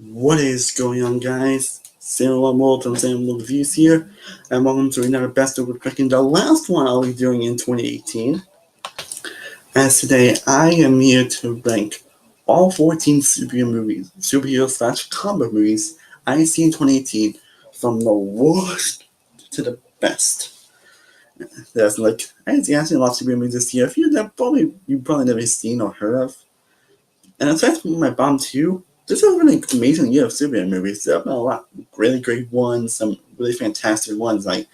What is going on, guys? Stardust-oneworldreviews here, and welcome to another best of picking the last one I'll be doing in 2018. As today, I am here to rank all 14 superhero/comic movies I've seen in 2018, from the worst to the best. There's I've seen a lot of superhero movies this year. A few that you probably never seen or heard of. And aside from my bottom two, this has been an amazing year of superhero movies. There have been a lot of really great ones, some really fantastic ones. There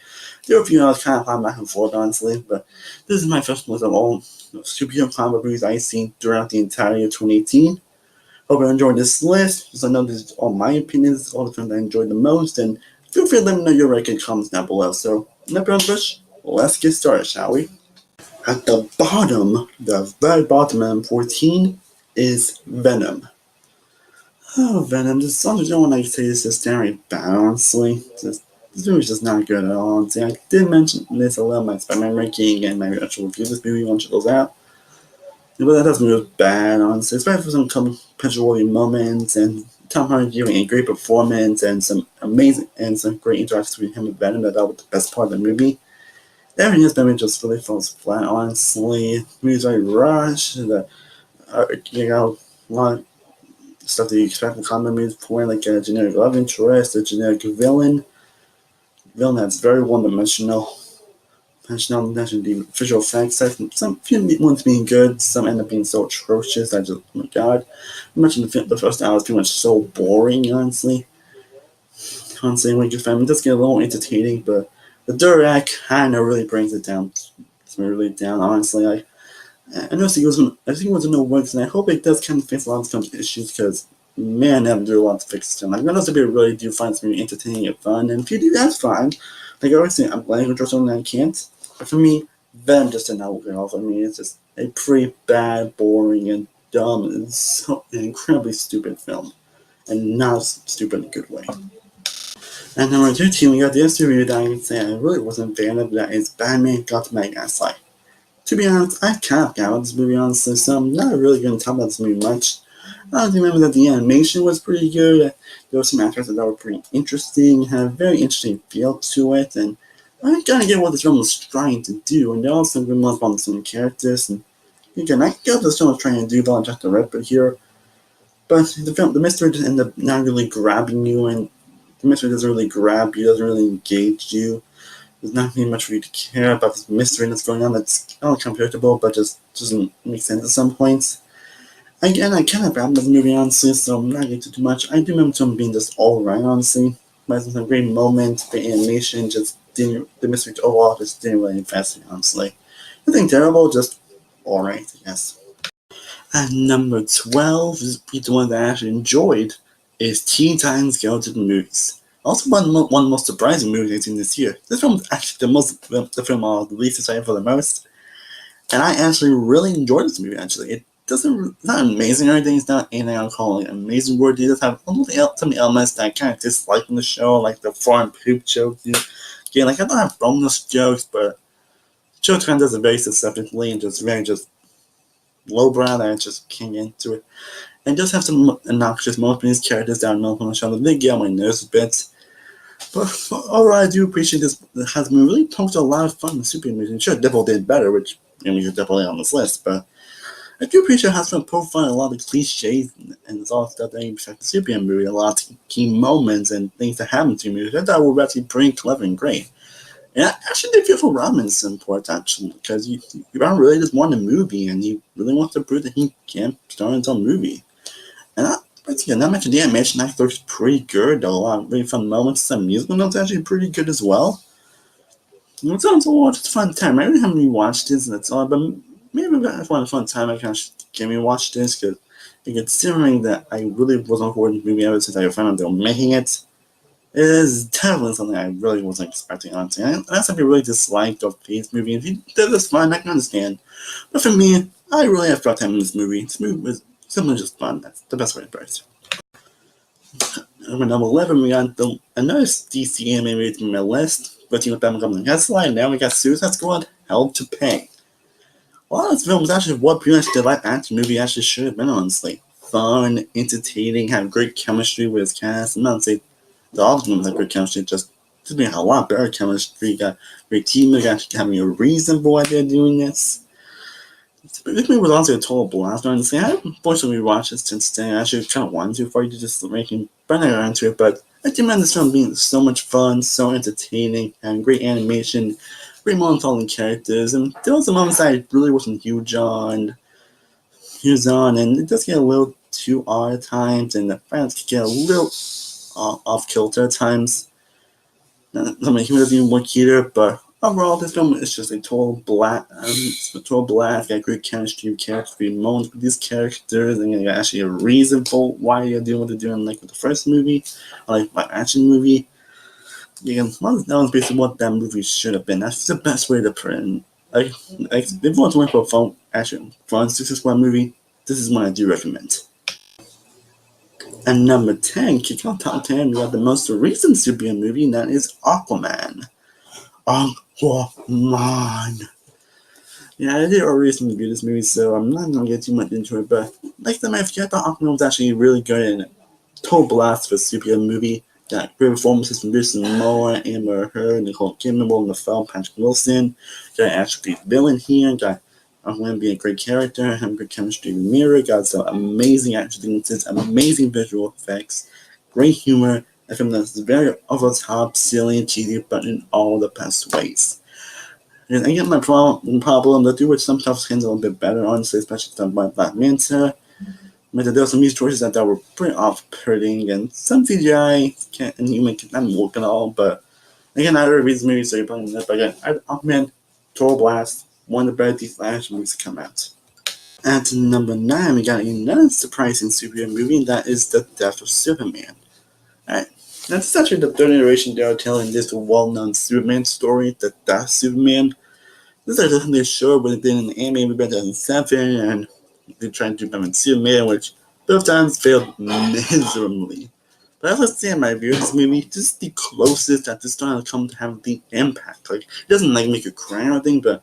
were a few I was kind of back and forth, honestly, but this is my first list of all superhero comic movies I've seen throughout the entire year of 2018. Hope you enjoyed this list, because I know this is all my opinions, all the films I enjoyed the most, and feel free to let me know your ranking comments down below. So, no push, let's get started, shall we? At the bottom, the very bottom of 14, is Venom. Oh, Venom. This song, I don't want to say this is very bad, honestly. This movie's just not good at all. Honestly. I did mention this a lot in my Spider-Man ranking and my actual review of this movie once it goes out. But that doesn't mean it was bad, honestly. Especially for some punch-worthy moments and Tom Hardy giving a great performance and some great interactions between him and Venom. That was the best part of the movie. Everything else movie just really falls flat, honestly. The movie's very rushed. A lot of stuff that you expect from comic movies, pouring like a generic love interest, a generic villain that's very one-dimensional. The visual effects, some few ones being good, some end up being so atrocious. Oh my god. I mentioned the first hour is pretty much so boring, honestly. When you find it does get a little entertaining, but the third act kind of really brings it down. It's really down, honestly. I know I think it was in the works, and I hope it does kind of fix a lot of some issues, because, man, they have to do a lot to fix them. I know some people really do find something entertaining and fun, and if you do, that's fine. Like I always say, I'm glad you enjoy something that I can't. But for me, Venom just did not work at all for me. It's just a pretty bad, boring, and dumb, and so an incredibly stupid film. And not stupid in a good way. And number 13, we got the other review that I can say I really wasn't a fan of, that is Batman Gotham Gaslight. To be honest, I kind of got about this movie, honestly, so I'm not really going to talk about this movie much. I remember that the animation was pretty good. There were some actors that were pretty interesting, had a very interesting feel to it, and I kind of get what this film was trying to do, and there also been more fun with some characters. And again, I get what this film was trying to do, though, Jack the Ripper here. But the mystery just ended up not really grabbing you, and the mystery doesn't really grab you, doesn't really engage you. There's not really much for you to care about this mystery that's going on that's kind of unpredictable, but just doesn't make sense at some points. Again, I kind of grabbed this movie, honestly, so I'm not getting too much. I do remember some being just alright, honestly. But some great moments, great animation, the mystery overall just didn't really impress me, honestly. Nothing terrible, just alright, I guess. And number 12 is the one that I actually enjoyed, is Teen Titans Go to the Movies. Also, one of the most surprising movies I've seen this year. This film is actually the film I was least excited for the most. And I actually really enjoyed this movie, actually. It's not amazing or anything. It's not anything I'll call an amazing word. It does have some elements that I kind of dislike in the show, like the foreign poop jokes. Again, I don't have bonus jokes, but the show kind of does it very successfully and just very lowbrow that I just can't get into it. And it does have some obnoxious moments between these characters that are known on the show that they get on my nerves a bit. But overall, I do appreciate this. It has been really talked a lot of fun with superhero movies. Sure, Devil did better, which is definitely on this list, but I do appreciate how it's been profiling a lot of cliches and it's all stuff that you expect the superhero movie, a lot of key moments and things that happen to movies. I thought were actually pretty clever and great. And I actually did feel for Robinson for it, actually, because Robin really just wanted a movie, and he really wants to prove that he can star in his own movie. And not mentioned the animation actually looks pretty good, though. A lot of really fun moments. Some musical notes actually pretty good as well. It sounds just a fun time. I really haven't rewatched this, and that's all, but maybe if I want a fun time, I can rewatch this, because considering that I really wasn't forward to the movie ever since I found out they were making it, it is definitely something I really wasn't expecting, honestly. And that's if you really disliked or hated this movie. If you did this fine, I can understand. But for me, I really have fun time in this movie. This movie was simply just fun. That's the best way to put it. Number 11, we got another DC anime movie from my list. But with Batman Gotham Gaslight, and now we got Suicide Squad, Hell to Pay. A lot of this film was actually what pretty much the live action movie actually should have been, honestly. fun, entertaining, have great chemistry with his cast. I'm not saying all of them have great chemistry, just being a lot better chemistry. Got great team, got having a reason for why they're doing this. This movie was also a total blast. Honestly, I haven't unfortunately rewatched it since then. I actually kind of wanted to for you to just making better into it, but I do remember this film being so much fun, so entertaining, and great animation, great monotone characters, and there was some moments that I really wasn't huge on, and it does get a little too odd at times, and the fans can get a little off kilter at times. I mean, he doesn't even work either, but overall, this film is just a total blast. Got great chemistry, character moments with these characters, and you got actually a reason for why you're doing what they're doing, like with the first movie, or like my action movie. That was basically what that movie should have been. That's the best way to put it. Like if you want to look for a fun Suicide Squad movie, this is one I do recommend. And number 10, kicking off top 10, we got the most recent superhero movie, and that is Aquaman. Aquaman. Yeah, I did already review this movie, so I'm not gonna get too much into it, but like the movie, I thought Aquaman was actually really good and total blast for a superhero movie. Got great performances from Jason Momoa, Amber Heard, Nicole Kidman in the film, Patrick Wilson. Got an actual villain here. Got Aquaman being a great character, having good chemistry with Mira. Got some amazing action sequences, amazing visual effects, great humor. A film that's very over the top, silly, and cheesy, but in all the best ways. And I get my problem to do with some stuff skins a little bit better, honestly, especially stuff by Black Manta. But there were some music choices that were pretty off-putting, and some CGI and human can work at all. But again, I read this movie, so you're probably not. But again, Aquaman, Total Blast, one of the better Flash movies to come out. At number 9, we got another surprising superhero movie, and that is The Death of Superman. Alright, that's actually the third iteration they are telling this well-known Superman story, The Death of Superman. This is something they showed when they did an anime movie in 2007, and they tried to do Batman Superman, which both times failed miserably. But as I say in my review of this movie, this is the closest that this time come to have the impact. Like, it doesn't make you cry or anything, but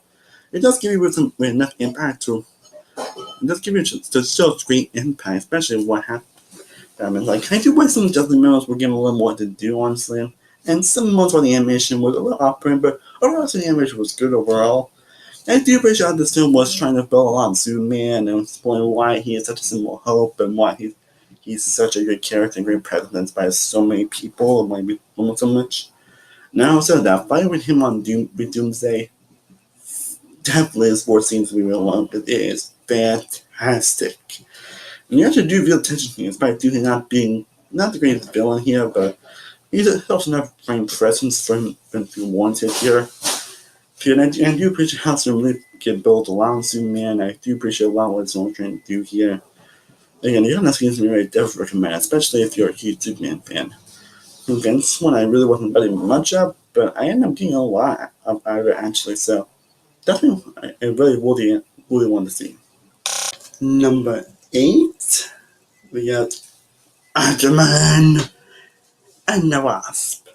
it does give you enough impact to. It does give you to show great impact, especially what happened. Like, I do wish some Justin Mills were given a little more to do, honestly. And some moments where the animation was a little off-putting, but overall, the animation was good overall. I do appreciate this film was trying to build a lot of Superman and explain why he is such a symbol of hope and why he's such a good character and great presence by so many people and why we love him so much. Now, also that fight with him on Doomsday definitely is worth seeing to be real long. It is fantastic. And you actually do feel attention to him, despite Doom not being not the greatest villain here, but he's also not great presence for him if you wanted here. And I do appreciate how some really get built around Superman. I do appreciate a lot what it's trying to do here. Again, you're not seeing something I definitely recommend, especially if you're a huge Superman fan. Again, this one I really wasn't betting much of, but I ended up getting a lot out of it actually, so definitely I really want to see. Number 8, we got Aquaman and the Wasp.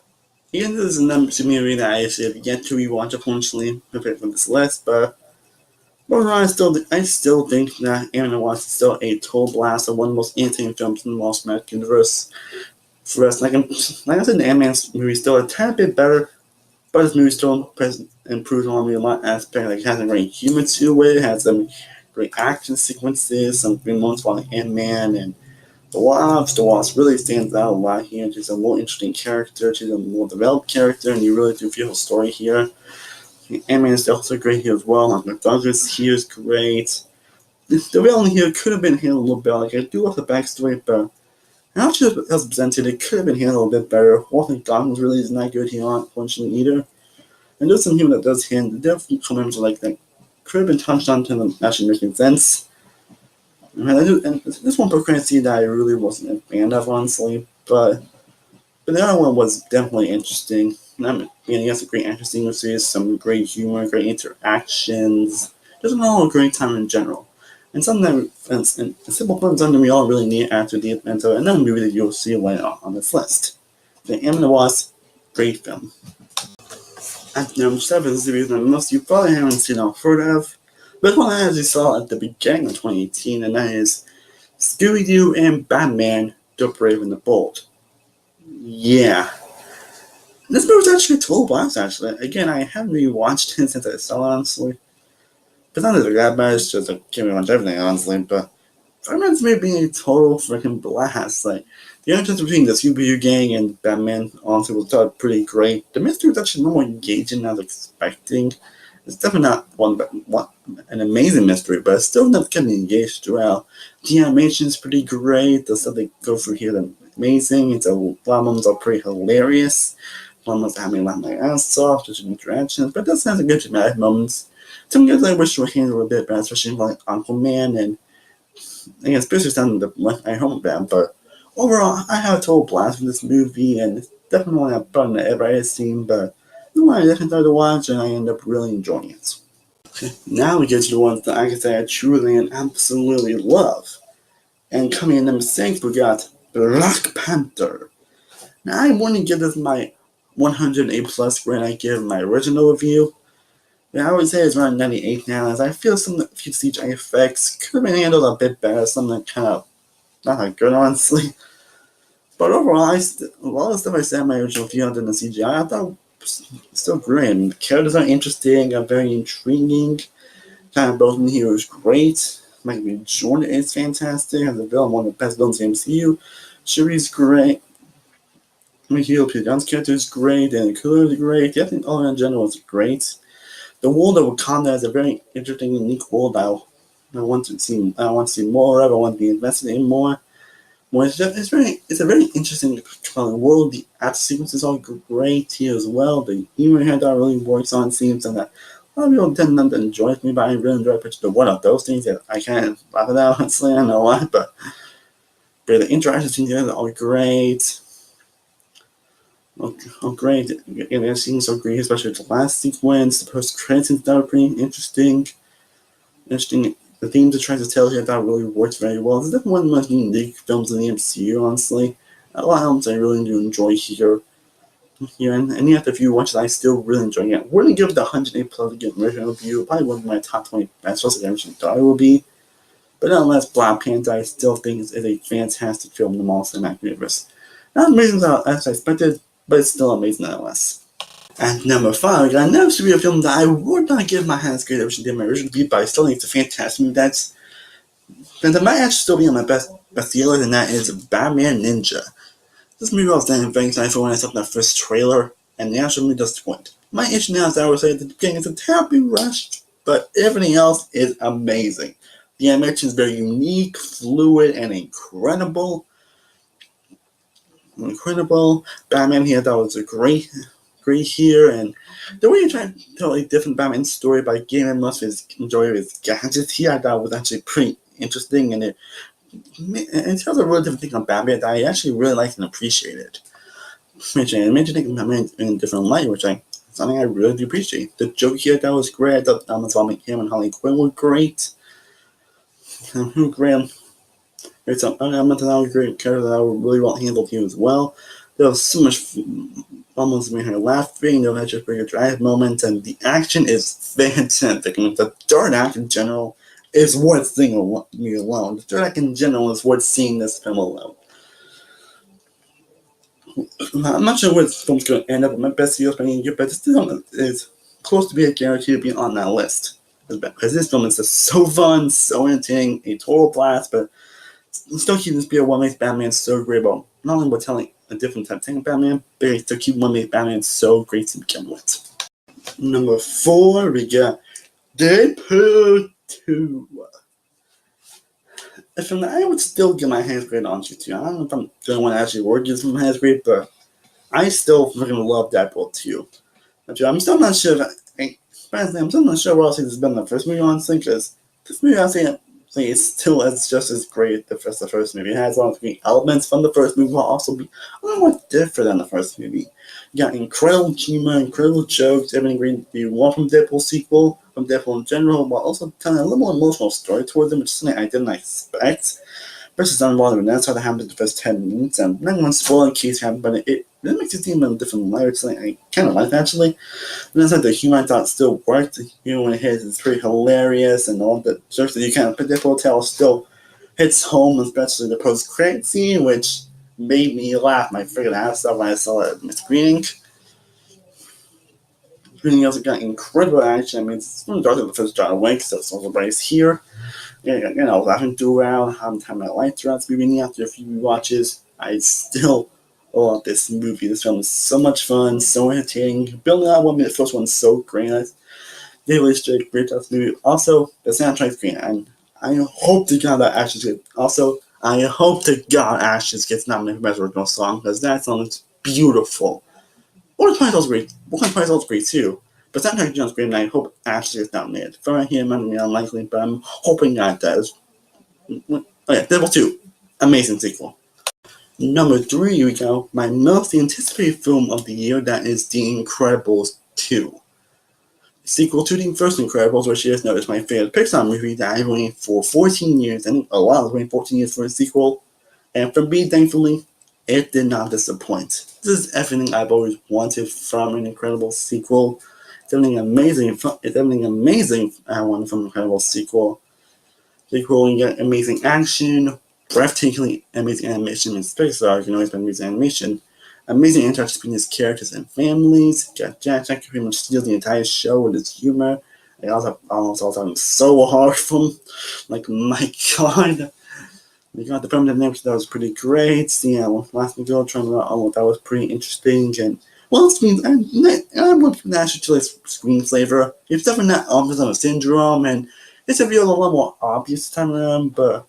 Again, this is another movie that I actually have yet to rewatch, unfortunately, prepared for this list, but overall, I still think that Ant-Man and the Wasp is still a total blast and one of the most entertaining films in the Marvel Cinematic Universe. For us, like I said, the Ant-Man movie is still a tad bit better, but this movie still improves on me a lot aspect. Like, it has a great humor to it, it has some great action sequences, some great moments like Ant-Man and the Wasp really stands out a lot here. She's a more interesting character, she's a more developed character, and you really do feel her story here. Ant-Man is also great here as well. Like, Douglas here is great. The villain here could have been handled a little bit. Like, I do love the backstory, but after it was presented, it could have been handled a little bit better. Walter Goggins really is not good here, unfortunately, either. And there's some humor that does handle. There are comments like that could have been touched on to them actually making sense. And this one Procreancy that I really wasn't a fan of, honestly, but the other one was definitely interesting. I mean, he has a great action sequences, some great humor, great interactions, just an overall great time in general. And something that, simple fun, something we all really need after the event of another movie that you'll see later on this list. The Ant-Man and the Wasp, great film. At number 7 is the reason most you probably haven't seen or heard of, but one I actually saw at the beginning of 2018, and that is Scooby-Doo and Batman, The Brave and the Bold. Yeah. This movie's actually a total blast, actually. Again, I haven't really watched it since I saw it, honestly. But not that bad, it's just like, can't really watch everything, honestly. But I remember this movie being a total freaking blast. Like, the interest between the Scooby-Doo gang and Batman, honestly, was pretty great. The mystery was actually more engaging than I was expecting. It's definitely not an amazing mystery, but it's still not getting engaged throughout. The animation is pretty great. The stuff they go through here is amazing. It's a lot of moments are pretty hilarious. Moments have me laugh my ass off, just interactions, but it does have some good dramatic moments. Some guys I wish were handled a bit better, especially like Uncle Man and especially sounding the I home band. But overall, I have a total blast with this movie, and it's definitely a fun that ever I've seen. But the one I definitely started to watch, and I ended up really enjoying it. Now we get to the ones that I can say I truly and absolutely love. And coming in number 6, we got Black Panther. Now I wouldn't give this my 108 plus grade I give my original review. I would say it's around 98 now, as I feel some of the few CGI effects could have been handled a bit better, something kind of not that good, honestly. But overall, a lot of stuff I said in my original review on the CGI, I thought was still great. And the characters are interesting, are very intriguing. Kind of both in here is great. Michael B. Jordan is fantastic, as a villain, one of the best villains in the MCU. Shuri's great. Michael P. John's character is great, and Cooler is great. I think all in general is great. The world of Wakanda is a very interesting, unique world. I want to see more of. I want to be invested in more. It's a very interesting world. The action sequences are great here as well. The humor here that really works on scenes, and that a lot of people tend not to enjoy it. But I really enjoy the one of those things that I can't laugh at that, honestly. I don't know why, but the interactions together are great. Great. And the scenes are great, especially the last sequence, the post-credits scenes that are pretty interesting. The themes it tries to tell here that really works very well. It's definitely one of the most unique films in the MCU, honestly. A lot of elements I really do enjoy here. And yet, if you watch it, I still really enjoy it. We're going to give it the 108 plus again original review. Probably one of my top 20 best films I originally thought it would be. But nonetheless, Black Panther, I still think is a fantastic film in the Marvel Cinematic Universe. Not amazing as I expected, but it's still amazing nonetheless. At number 5, I know this should be a film that I would not give my highest grade originally did my original review, but I still think it's a fantastic movie. That might actually still be on my best dealer, and that is Batman Ninja. This movie I was very excited for when I saw the first trailer, and the actual movie does disappoint. My issue now is that I would say at the beginning it's a terribly rushed, but everything else is amazing. The animation is very unique, fluid, and incredible. Batman here, that was a great here, and the way you try to tell a different Batman story by giving him most of his enjoy of his gadgets here, I thought was actually pretty interesting, and it tells a really different thing on Batman that I actually really liked and appreciated. It made you think of Batman in a different light, which something I really do appreciate. The joke here, that was great. I thought him and Harley Quinn were great. There's some elements that were great characters that were really well handled here as well. There was so much almost made her laughing. There was just very dramatic moments, and the action is fantastic. I mean, the third act in general is worth seeing me alone. The third act in general is worth seeing this film alone. I'm not sure where this film's going to end up. My best years by the year, but this film is close to be a guarantee to be on that list. Because this film is just so fun, so entertaining, a total blast, but still keep the spirit of what makes Batman so great about not only about telling a different type of thing of Batman, but it still keep what makes Batman so great to begin with. Number 4, we got Deadpool 2. If I would still give my highest grade on you 2. I don't know if I'm the only one that actually would give my highest grade, but I still freaking love Deadpool 2. I'm still not sure I'm still not sure what else has been the first movie, honestly, because this movie, I think it's still just as great as the first movie. It has a lot of great elements from the first movie, while also be a little more different than the first movie. You got incredible humor, incredible jokes, everything great you want from Deadpool sequel, from Deadpool in general, while also telling a little more emotional story towards them, which is something I didn't expect. Versus Unbothered, and that's how that happened in the first 10 minutes. And I'm not going to spoil in case you haven't, but it makes it seem in a different light, which I kind of like, actually. And that's like the humor I thought still worked. The humor when it hits is pretty hilarious, and all the jokes that you kind of put there for tell still hits home, especially the post-credit scene, which made me laugh my freaking ass off when I saw it in the screening. Everything else got incredible action. I mean, it's from the first John Wick, so it's also raised here. Laughing throughout, having time I liked throughout the movie. After a few watches, I still love this movie. This film is so much fun, so entertaining. Building out the first one's so great. They really did great this movie. Also, the soundtrack's great, and I hope to God that Ashes gets. Also, I hope to God Ashes gets nominated for Best Original Song, because that song is beautiful. Worst-2018 great. Worst-2018 is great too. But soundtrack John's great, and I hope Ashes gets nominated. For him, I mean, unlikely, but I'm hoping that does. Okay, Devil 2. Amazing sequel. Number 3, here we go. My most anticipated film of the year, that is The Incredibles 2. Sequel to the first Incredibles, which is known as my favorite Pixar movie that I've waited for 14 years, and a lot of waiting 14 years for a sequel. And for me, thankfully, it did not disappoint. This is everything I've always wanted from an Incredibles sequel. It's everything amazing. I want from an Incredibles sequel. Sequel, you get amazing action, breathtakingly amazing animation in Pixar. You can always amazing animation. Amazing interactions between his characters and families. Jack pretty much steals the entire show with his humor. I also I'm so hard from, like, my God. We got the permanent name, that was pretty great. Last Girl trying to that was pretty interesting. And well, I want to actually to screen flavor. It's definitely not Autism Syndrome, and it's a little more obvious time around, but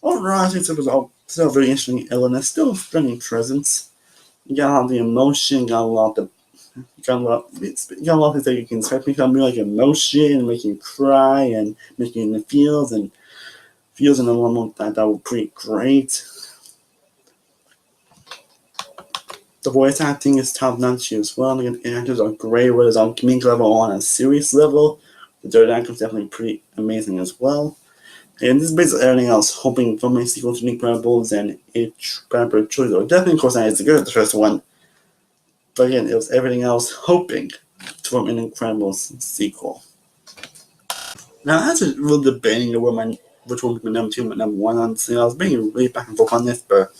overall, I think it was still a very interesting illness, still a stunning presence. You got a lot of the emotion, got a lot of things that you can expect me to be like emotion, making you cry, and making you feels in a level that were pretty great. The voice acting is top notch as well. The actors are great, whether it's on comedic level or on a serious level. The third actor is definitely pretty amazing as well. And this is basically everything else, hoping for my sequel to Incredibles and a proper choice. Definitely, of course, I was good at the first one. But again, it was everything else hoping for an Incredibles sequel. Now, I was really debating which one would be number 2 and number 1. Honestly, I was being really back and forth on this, but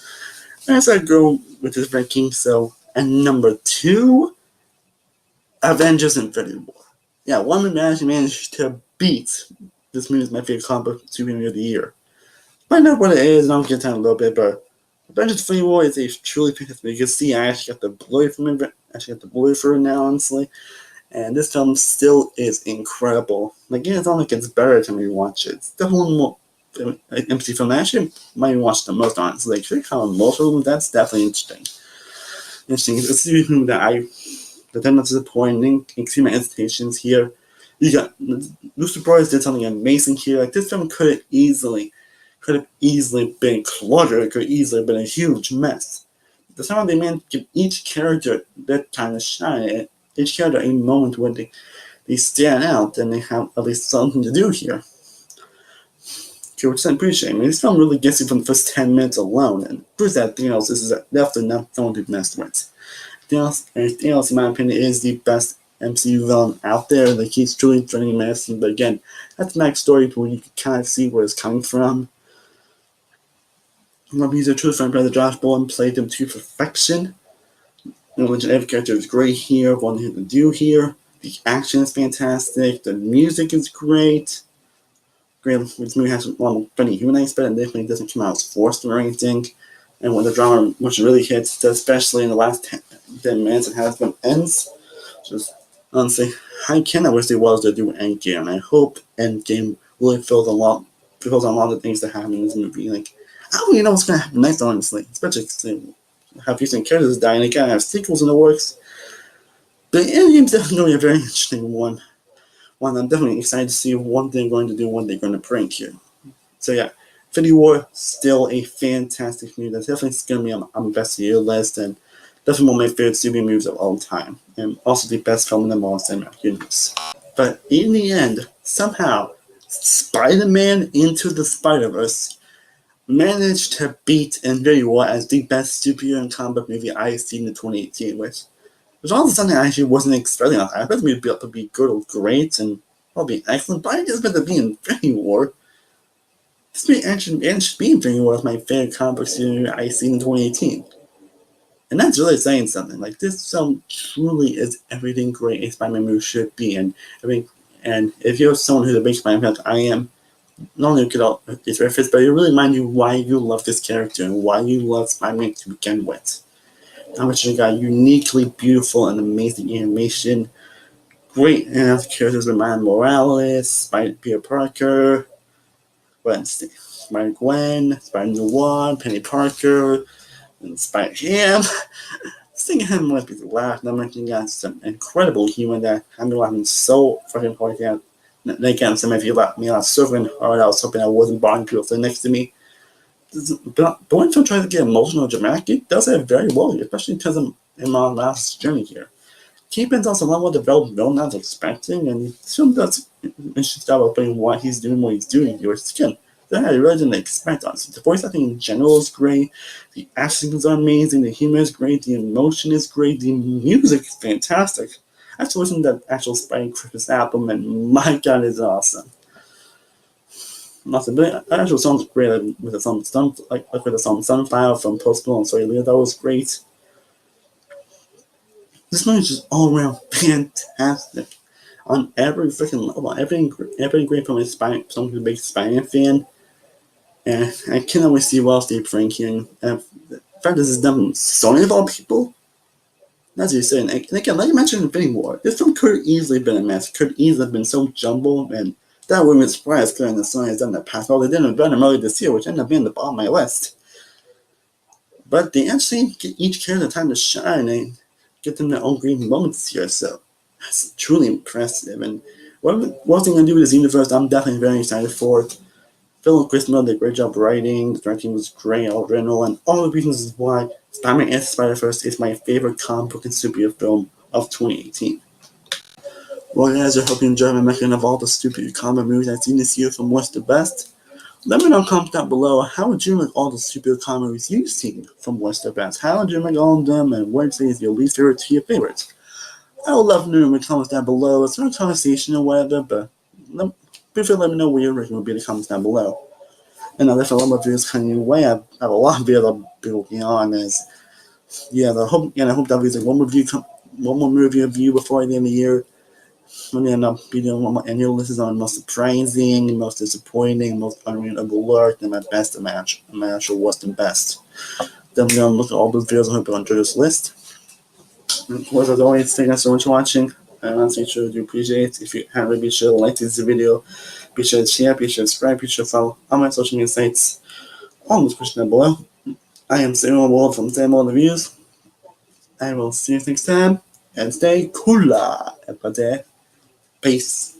I decided to go with this ranking. So, and number 2, Avengers Infinity War. Yeah, one man managed to beat this movie is my favorite comic book superhero of the year. I know what it is, and I'll get into it a little bit, but Avengers Infinity War is a truly fantastic movie. You can see I actually got the Blu-ray for it now, honestly. And this film still is incredible. Again, it's not like it's better every time you watch it. It's definitely more MC film. I actually might watch the most, honestly. Like, if you're most of them, that's definitely interesting. It's a movie that did not disappoint, exceed my expectations here. You got Lucy Bros did something amazing here. Like, this film could have easily been cluttered. It could have easily been a huge mess. The time they managed to give each character that kind of shine, each character a moment when they stand out and they have at least something to do here. Which I appreciate. I mean, this film really gets you from the first 10 minutes alone, and proves that Thanos is definitely not someone to be messed with. Thanos, in my opinion, is the best MCU villain out there. Like, he's truly threatening medicine, but again, that's the next story where you can kind of see where it's coming from. He's a true friend, brother Josh Brolin played him to perfection. Every character is great here, what they to do here. The action is fantastic, the music is great. This movie has a lot of funny human aspect, and definitely doesn't come out as forced or anything. And when the drama which really hits, especially in the last 10 minutes, and how it ends, just honestly, I cannot wish they was to do Endgame. And I hope Endgame really fills on a lot of things that happen in this movie. Like, I don't really know what's going to happen next, honestly. Especially have recent characters dying. They kind of have sequels in the works. But Endgame's definitely a very interesting one. I'm definitely excited to see what they're going to do, what they're going to bring here. So yeah, Infinity War, still a fantastic movie. That's definitely going to be on the best of year list, and definitely one of my favorite superhero movies of all time. And also the best film in the Marvel Cinematic Universe. But in the end, somehow, Spider-Man Into the Spider-Verse managed to beat Infinity War as the best superhero and comic book movie I've seen in 2018, which was something I actually wasn't expecting. I expected it to be good or great and probably excellent, but I just expected it to be Infinity War. This being thing was my favorite comic book series I seen in 2018. And that's really saying something. Like, this film truly is everything great a Spider-Man movie should be. And if you're someone who's a big Spider-Man fan, like I am, not only could all these references, but it really reminds you why you love this character and why you love Spider-Man to begin with. How much you got uniquely beautiful and amazing animation. Great and characters with Miles Morales, Peter Parker, Spider-Gwen, Spider-Noir, Penny Parker, and Spider-Ham. Seeing him must be the last number. He got some incredible humor that I'm laughing so fucking hard at. Again, some of you laughed me out so fucking hard. I was hoping I wasn't bothering people sitting next to me. But when film tries to get emotional and dramatic, it does it very well, especially because I'm in my last journey here. Kingpin's also a lot more developed villain I was expecting, and the film does an interesting job of putting what he's doing here. Again, that I really didn't expect, honestly. The voice acting in general is great, the action is amazing, the humor is great, the emotion is great, the music is fantastic. I actually listened to that actual Spidey Christmas album, and my god, it's awesome. Awesome, but the actual song's great, like with the song Sunflower from Post Malone, so that was great. This movie is just all around fantastic on every freaking level. Every great from someone who's a big Spider-Man fan, and I cannot wait to see what else they bring here. And the fact this is done Sony of all people, that's what you're saying. And again, like you mentioned in Infinity War, this film could have easily been a mess. Could easily have been so jumbled, and that wouldn't be surprised because the Sony has done that past. Well, they did in Venom earlier this year, which ended up being the bottom of my list. But they actually get each character time to shine and get them their own great moments here. So that's truly impressive. And what they're going to do with this universe, I'm definitely very excited for. Phil and Chris Miller did a great job writing. The directing was great, original, and all the reasons why Spider-Man and Spider-Verse is my favorite comic book and superhero film of 2018. Well, guys, I hope you enjoyed my mention of all the stupid comic movies I've seen this year from worst to best. Let me know in the comments down below, how would you like all the stupid comic movies you've seen from worst to best? How would you like all of them, and what would you say is your least favorite to your favorite? I would love to know in the comments down below. It's not a conversation or whatever, but feel free to let me know what your rating will be in the comments down below. And if a lot more videos coming your way, I have a lot of videos I'll be working on. I hope that is like one more movie review before the end of the year. I'm gonna end up be doing one more annual list on most surprising, most disappointing, most unreadable work, and my best and my actual worst and best. Then I'm gonna look at all those videos and hope you'll enjoy this list. And of course, as always, thank you so much for watching. I honestly truly do appreciate it. If you haven't, be sure to like this video, be sure to share, be sure to subscribe, be sure to follow all my social media sites, all in the description down below. I am Samuel Ward from Stardust-oneworldreviews. I will see you next time, and stay cool, everybody. Peace.